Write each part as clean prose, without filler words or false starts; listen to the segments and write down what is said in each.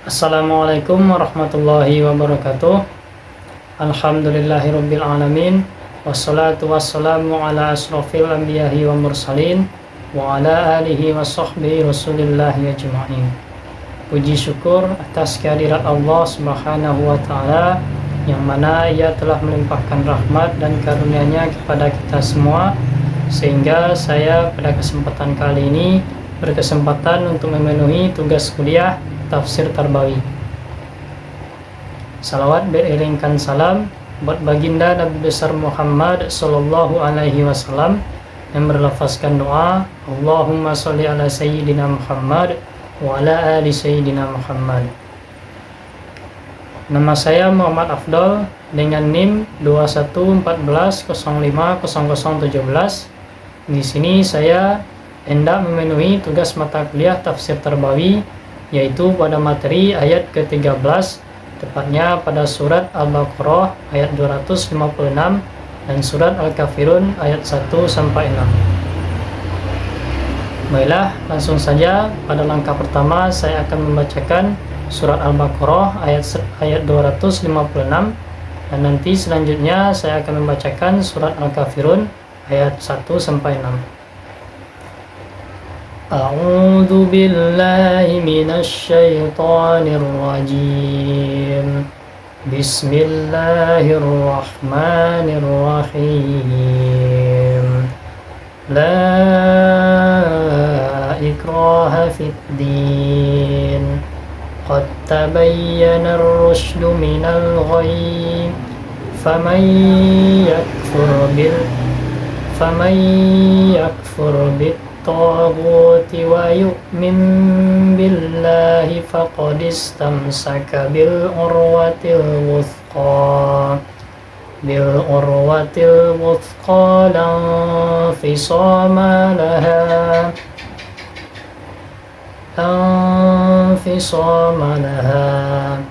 Assalamualaikum warahmatullahi wabarakatuh. Alhamdulillahirabbil alamin. Wassalatu wassalamu ala asrofil anbiya'i wa mursalin wa ala alihi wa sahbihi rasulillahi ajma'in. Puji syukur atas kehadirat Allah Subhanahu wa taala yang mana Ia telah melimpahkan rahmat dan karunia-Nya kepada kita semua, sehingga saya pada kesempatan kali ini berkesempatan untuk memenuhi tugas kuliah Tafsir Tarbawi. Salawat beriringkan salam buat baginda Nabi besar Muhammad sallallahu alaihi wasallam yang berlafazkan doa Allahumma sholli ala sayyidina Muhammad wa ala ali sayyidina Muhammad. Nama saya Muhammad Afdol dengan NIM 2114050017. Di sini saya hendak memenuhi tugas mata kuliah Tafsir Tarbawi, yaitu pada materi ayat ke-13, tepatnya pada surat Al-Baqarah ayat 256 dan surat Al-Kafirun ayat 1-6. Baiklah, langsung saja pada langkah pertama saya akan membacakan surat Al-Baqarah ayat 256, dan nanti selanjutnya saya akan membacakan surat Al-Kafirun ayat 1-6. A'udzu billahi minasy syaithanir rajim. Bismillahirrahmanirrahim. La ikraha fid din. Qad tabayyana ar-rusydu minal ghayy. Faman yakfur bil الطاغوت ويؤمن بالله فقد استمسك بالعروة الوثقى لا انفصام لها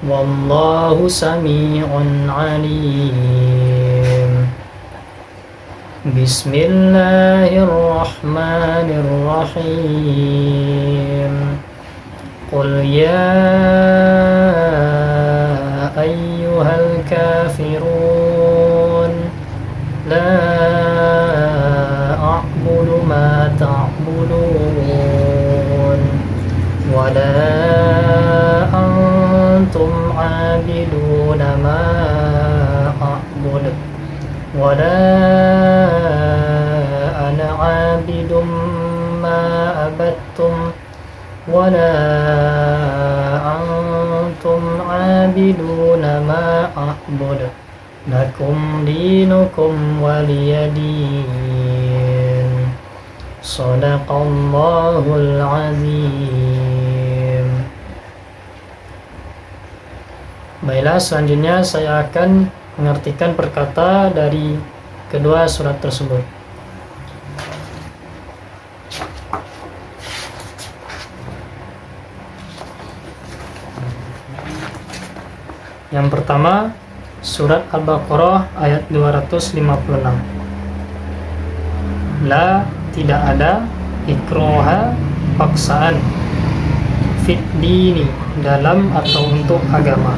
والله سميع عليم. Bismillahirrahmanirrahim. Qul ya ayyuhal kafirun la a'budu ma ta'budun wa la antum 'abiduna ma a'budu wala ana 'abidum ma abattum wala antum 'abiduna ma a'budu lakum dinukum waliyadin. Shadaqallahul azim. Baiklah, selanjutnya saya akan mengartikan perkata dari kedua surat tersebut. Yang pertama, surat Al-Baqarah ayat 256. La, tidak ada, ikraha, paksaan, fit dini, dalam atau untuk agama.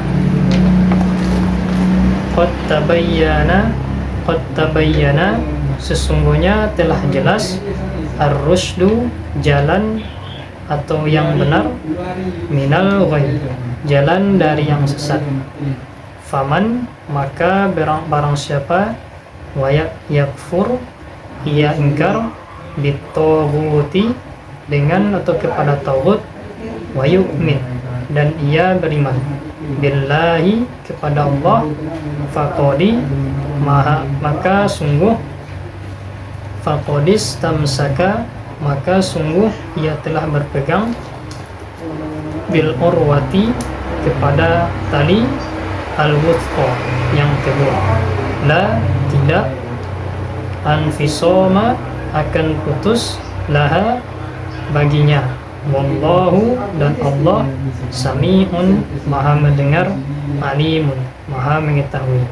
Qad tabayyana, sesungguhnya telah jelas, ar-rusydu, jalan atau yang benar, minal ghayy, jalan dari yang sesat. Faman, maka barang siapa, yakfur, ia ingkar, bitaghuti, dengan atau kepada tauhid, wa yu'min, dan ia beriman, billahi, kepada Allah, faqadi, maka sungguh, faqadis tamsaka, maka sungguh ia telah berpegang, bil urwati, kepada tali, al-wuthqa, yang teguh, la, tidak, anfisoma, akan putus, laha, baginya, wallahu, dan Allah, sami'un, maha mendengar, alimun, maha mengetahui.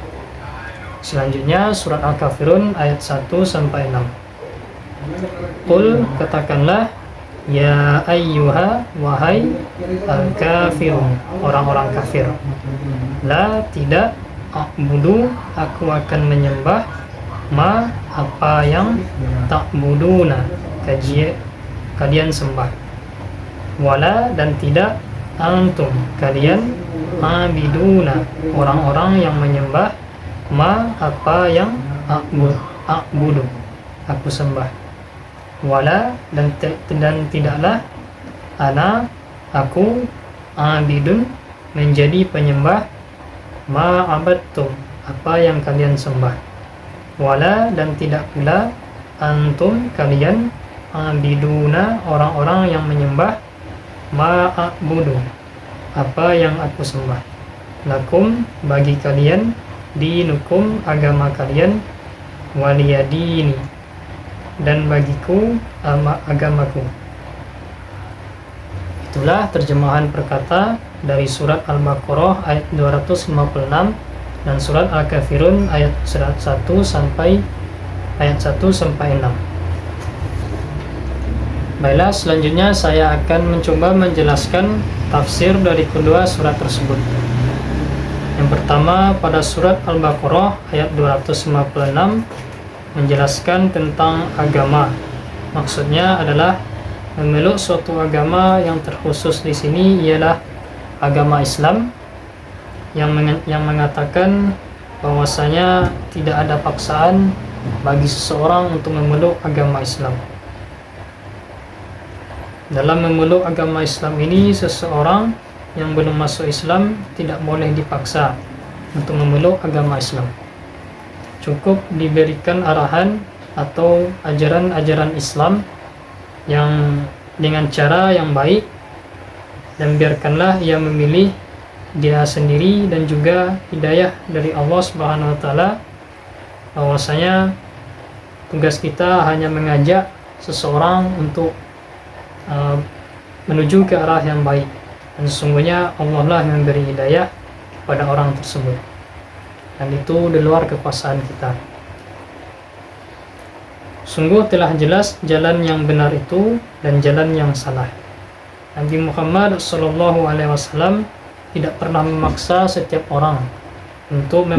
Selanjutnya surat Al-Kafirun ayat 1-6. Qul, katakanlah, Ya ayyuha, wahai al-kafirun, orang-orang kafir. La, tidak, a'budu, aku akan menyembah, ma, apa yang ta'buduna, kalian sembah. Wala, dan tidak, antum, kalian, abiduna, orang-orang yang menyembah, ma, apa yang a'budu, aku sembah. Wala, dan tidaklah, ana, aku, abidun, menjadi penyembah, ma abadtum, apa yang kalian sembah. Wala, dan tidak pula, antum, kalian, abiduna, orang-orang yang menyembah, ma a'budu, apa yang aku sembah. Lakum, bagi kalian, dinukum, agama kalian, waliyadini, dan bagiku, agamaku. Itulah terjemahan perkata dari surat Al-Baqarah ayat 256 dan surat Al-Kafirun ayat 1 sampai 6. Baiklah, selanjutnya saya akan mencoba menjelaskan tafsir dari kedua surat tersebut. Yang pertama, pada surat Al-Baqarah ayat 256 menjelaskan tentang agama. Maksudnya adalah memeluk suatu agama. Yang terkhusus di sini ialah agama Islam yang mengatakan bahwasanya tidak ada paksaan bagi seseorang untuk memeluk agama Islam. Dalam memeluk agama Islam ini, seseorang yang belum masuk Islam tidak boleh dipaksa untuk memeluk agama Islam. Cukup diberikan arahan atau ajaran-ajaran Islam yang dengan cara yang baik, dan biarkanlah ia memilih dia sendiri, dan juga hidayah dari Allah Subhanahu wa taala, bahwasanya tugas kita hanya mengajak seseorang untuk menuju ke arah yang baik, dan sesungguhnya Allah lah yang memberi hidayah kepada orang tersebut, dan itu di luar kekuasaan kita. Sungguh telah jelas jalan yang benar itu dan jalan yang salah. Nabi Muhammad SAW tidak pernah memaksa setiap orang untuk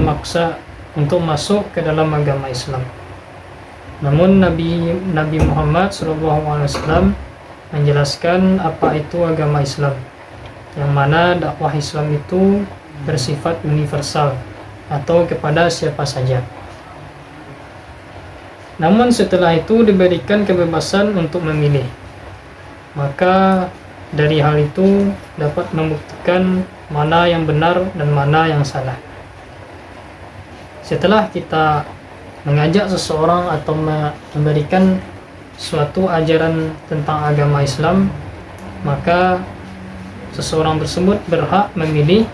masuk ke dalam agama Islam. Namun Nabi Muhammad SAW menjelaskan apa itu agama Islam, yang mana dakwah Islam itu bersifat universal atau kepada siapa saja. Namun setelah itu diberikan kebebasan untuk memilih. Maka dari hal itu dapat membuktikan mana yang benar dan mana yang salah. Setelah kita mengajak seseorang atau memberikan suatu ajaran tentang agama Islam, maka seseorang tersebut berhak memilih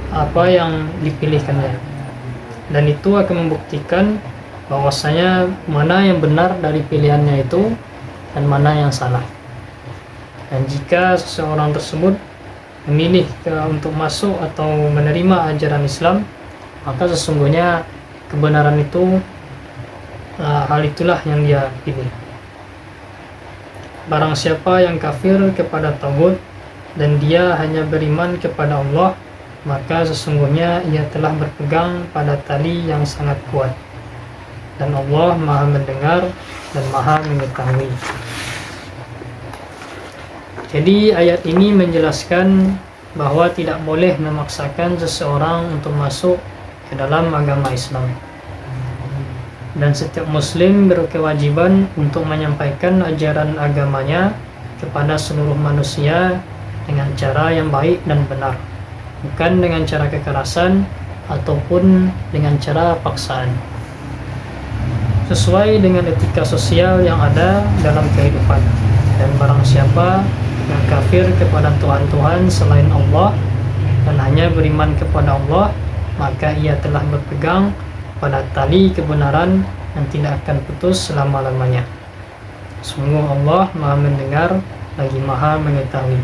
apa yang dipilihkannya, dan itu akan membuktikan bahwasanya mana yang benar dari pilihannya itu dan mana yang salah. Dan jika seseorang tersebut memilih untuk masuk atau menerima ajaran Islam, maka sesungguhnya kebenaran itu, hal itulah yang dia pilih. Barang siapa yang kafir kepada Tagut dan dia hanya beriman kepada Allah, maka sesungguhnya ia telah berpegang pada tali yang sangat kuat, dan Allah Maha mendengar dan Maha mengetahui. Jadi ayat ini menjelaskan bahwa tidak boleh memaksakan seseorang untuk masuk ke dalam agama Islam, dan setiap muslim berkewajiban untuk menyampaikan ajaran agamanya kepada seluruh manusia dengan cara yang baik dan benar, bukan dengan cara kekerasan ataupun dengan cara paksaan, sesuai dengan etika sosial yang ada dalam kehidupan. Dan barang siapa yang kafir kepada Tuhan-Tuhan selain Allah dan hanya beriman kepada Allah, maka ia telah berpegang pada tali kebenaran yang tidak akan putus selama-lamanya. Sungguh Allah Maha mendengar lagi Maha mengetahui.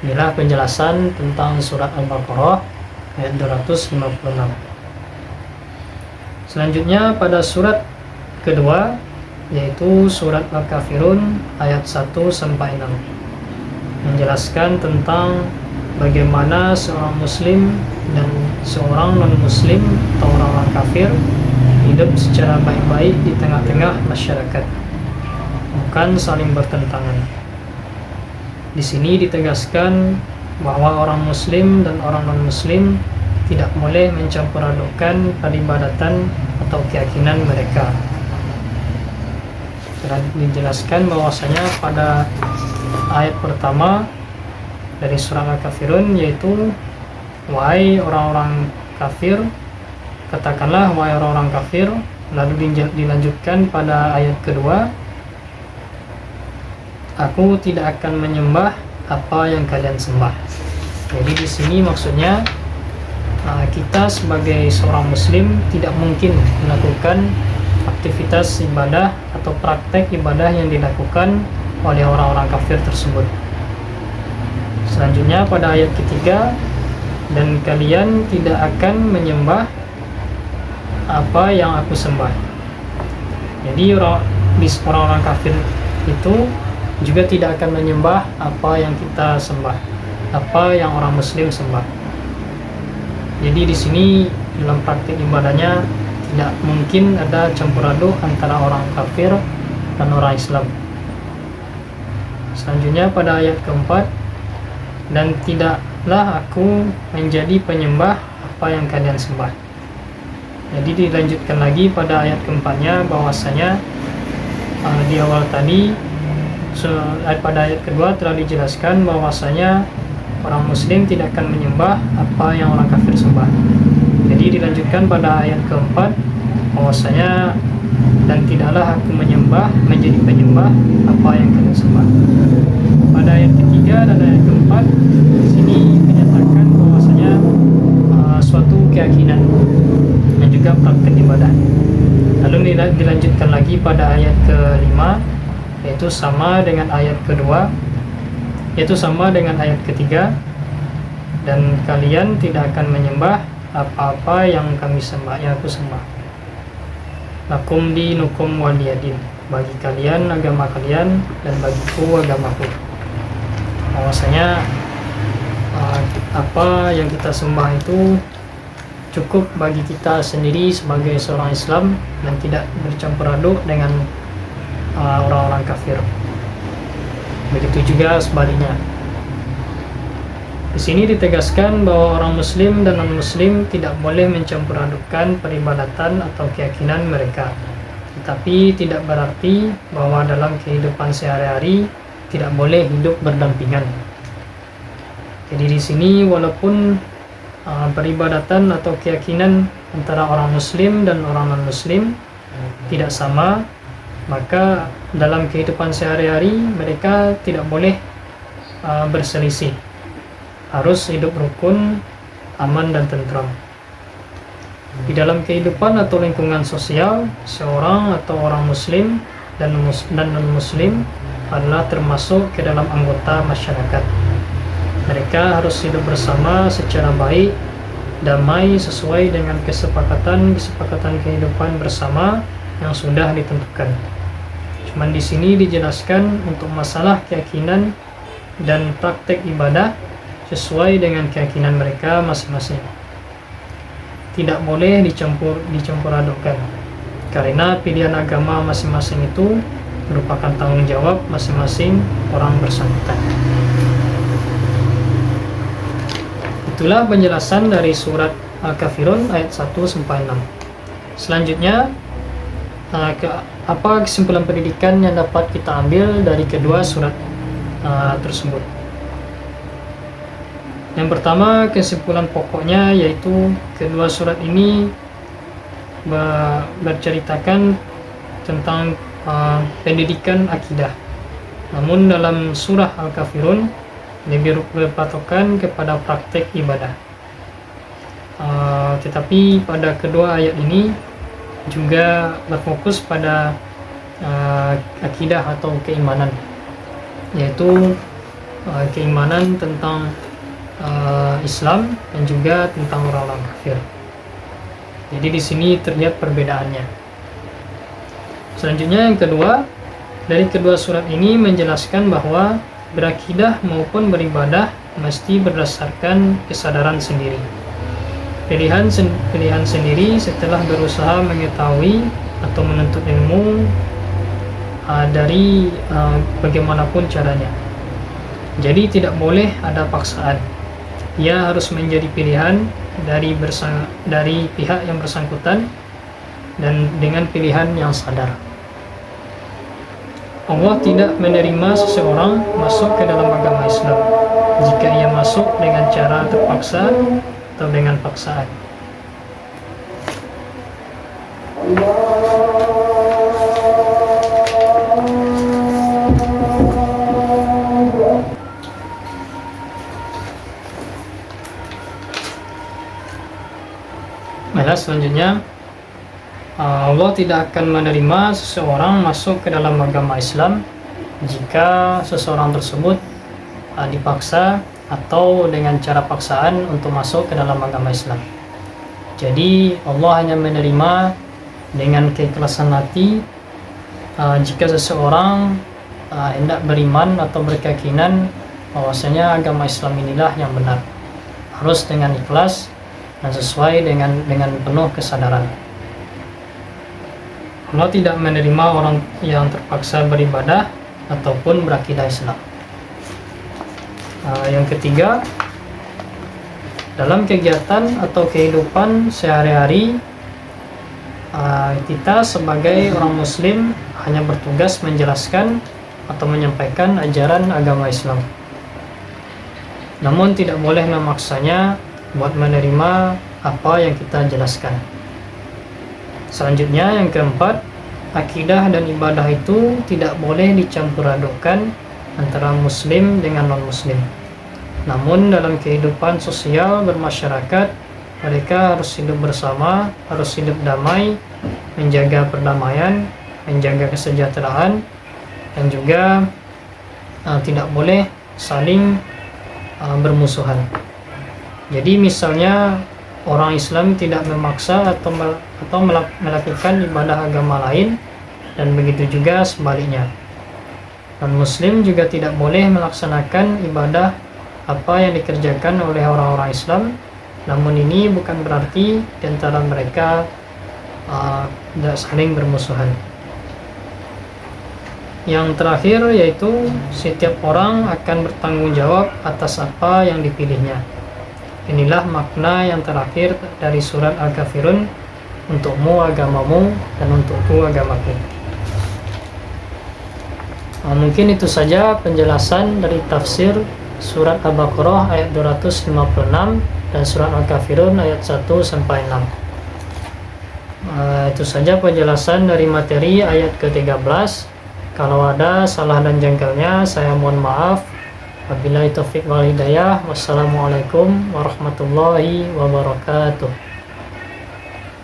Inilah penjelasan tentang surat Al-Baqarah ayat 256. Selanjutnya pada surat kedua yaitu surat Al-Kafirun ayat 1 sampai 6, menjelaskan tentang bagaimana seorang muslim dan seorang non-muslim atau orang-orang kafir hidup secara baik-baik di tengah-tengah masyarakat, bukan saling bertentangan. Di sini ditegaskan bahwa orang muslim dan orang non-muslim tidak boleh mencampur adukkan peribadatan atau keyakinan mereka. Telah dijelaskan bahwasanya pada ayat pertama dari surah Al-Kafirun, yaitu wahai orang-orang kafir, katakanlah wahai orang-orang kafir. Lalu dilanjutkan pada ayat kedua, aku tidak akan menyembah apa yang kalian sembah. Jadi di sini maksudnya kita sebagai seorang muslim tidak mungkin melakukan aktivitas ibadah atau praktek ibadah yang dilakukan oleh orang-orang kafir tersebut. Selanjutnya pada ayat ketiga, dan kalian tidak akan menyembah apa yang aku sembah. Jadi orang-orang kafir itu juga tidak akan menyembah apa yang kita sembah, apa yang orang muslim sembah. Jadi di sini dalam praktik ibadahnya tidak mungkin ada campur aduk antara orang kafir dan orang Islam. Selanjutnya pada ayat keempat, dan tidaklah aku menjadi penyembah apa yang kalian sembah. Jadi dilanjutkan lagi pada ayat keempatnya bahwasanya di awal tadi pada ayat kedua telah dijelaskan bahwasanya orang muslim tidak akan menyembah apa yang orang kafir sembah. Jadi dilanjutkan pada ayat keempat bahwasanya dan tidaklah aku menjadi penyembah apa yang kalian sembah. Pada ayat ketiga dan ayat keempat di sini menyatakan bahwasanya suatu keyakinan dan juga praktek ibadah. Lalu dilanjutkan lagi pada ayat kelima, yaitu sama dengan ayat kedua, yaitu sama dengan ayat ketiga, dan kalian tidak akan menyembah apa-apa yang kami sembah, yang aku sembah. Lakum dinukum waliyadin, bagi kalian agama kalian dan bagiku agamaku. Bahwasanya apa yang kita sembah itu cukup bagi kita sendiri sebagai seorang Islam dan tidak bercampur aduk dengan orang-orang kafir. Begitu juga sebaliknya. Di sini ditegaskan bahwa orang muslim dan non-muslim tidak boleh mencampur adukkan peribadatan atau keyakinan mereka. Tetapi tidak berarti bahwa dalam kehidupan sehari-hari tidak boleh hidup berdampingan. Jadi di sini walaupun peribadatan atau keyakinan antara orang muslim dan orang non-muslim tidak sama, maka dalam kehidupan sehari-hari mereka tidak boleh berselisih. Harus hidup rukun, aman dan tentram. Di dalam kehidupan atau lingkungan sosial, seorang atau orang muslim dan non-muslim adalah termasuk ke dalam anggota masyarakat. Mereka harus hidup bersama secara baik, damai, sesuai dengan kesepakatan kehidupan bersama yang sudah ditentukan. Cuman di sini dijelaskan untuk masalah keyakinan dan praktek ibadah sesuai dengan keyakinan mereka masing-masing. Tidak boleh dicampur adukkan, karena pilihan agama masing-masing itu merupakan tanggung jawab masing-masing orang bersangkutan. Itulah penjelasan dari surat Al-Kafirun ayat 1 sampai 6. Selanjutnya, apa kesimpulan pendidikan yang dapat kita ambil dari kedua surat tersebut? Yang pertama, kesimpulan pokoknya yaitu kedua surat ini berceritakan tentang pendidikan akidah. Namun dalam surah Al-Kafirun lebih berpatokan kepada praktek ibadah. Tetapi pada kedua ayat ini juga berfokus pada akidah atau keimanan, yaitu keimanan tentang Islam dan juga tentang orang-orang kafir. Jadi di sini terlihat perbedaannya. Selanjutnya yang kedua, dari kedua surat ini menjelaskan bahwa berakidah maupun beribadah mesti berdasarkan kesadaran sendiri. Pilihan sendiri setelah berusaha mengetahui atau menuntut ilmu dari bagaimanapun caranya. Jadi tidak boleh ada paksaan. Ia harus menjadi pilihan dari pihak yang bersangkutan dan dengan pilihan yang sadar. Allah tidak menerima seseorang masuk ke dalam agama Islam jika ia masuk dengan cara terpaksa atau dengan paksaan. Selanjutnya, Allah tidak akan menerima seseorang masuk ke dalam agama Islam jika seseorang tersebut dipaksa atau dengan cara paksaan untuk masuk ke dalam agama Islam. Jadi Allah hanya menerima dengan keikhlasan hati jika seseorang hendak beriman atau berkeyakinan bahwasanya agama Islam inilah yang benar, harus dengan ikhlas dan sesuai dengan penuh kesadaran. Allah tidak menerima orang yang terpaksa beribadah ataupun berakidah Islam. Yang ketiga, dalam kegiatan atau kehidupan sehari-hari, kita sebagai orang Muslim hanya bertugas menjelaskan atau menyampaikan ajaran agama Islam. Namun tidak boleh memaksanya buat menerima apa yang kita jelaskan. Selanjutnya yang keempat, akidah dan ibadah itu tidak boleh dicampur adukkan antara muslim dengan non-muslim. Namun dalam kehidupan sosial bermasyarakat, mereka harus hidup bersama, harus hidup damai, menjaga perdamaian, menjaga kesejahteraan, dan juga tidak boleh saling bermusuhan. Jadi misalnya orang Islam tidak memaksa atau melakukan ibadah agama lain, dan begitu juga sebaliknya. Non-Muslim juga tidak boleh melaksanakan ibadah apa yang dikerjakan oleh orang-orang Islam. Namun ini bukan berarti di antara mereka tidak saling bermusuhan. Yang terakhir yaitu setiap orang akan bertanggung jawab atas apa yang dipilihnya. Inilah makna yang terakhir dari surat Al-Kafirun, untukmu agamamu dan untukku agamaku. Mungkin itu saja penjelasan dari tafsir surat Al-Baqarah ayat 256 dan surat Al-Kafirun ayat 1-6. Itu saja penjelasan dari materi ayat ke-13. Kalau ada salah dan janggalnya, saya mohon maaf. Wabillahi taufiq wal hidayah. Wassalamualaikum warahmatullahi wabarakatuh.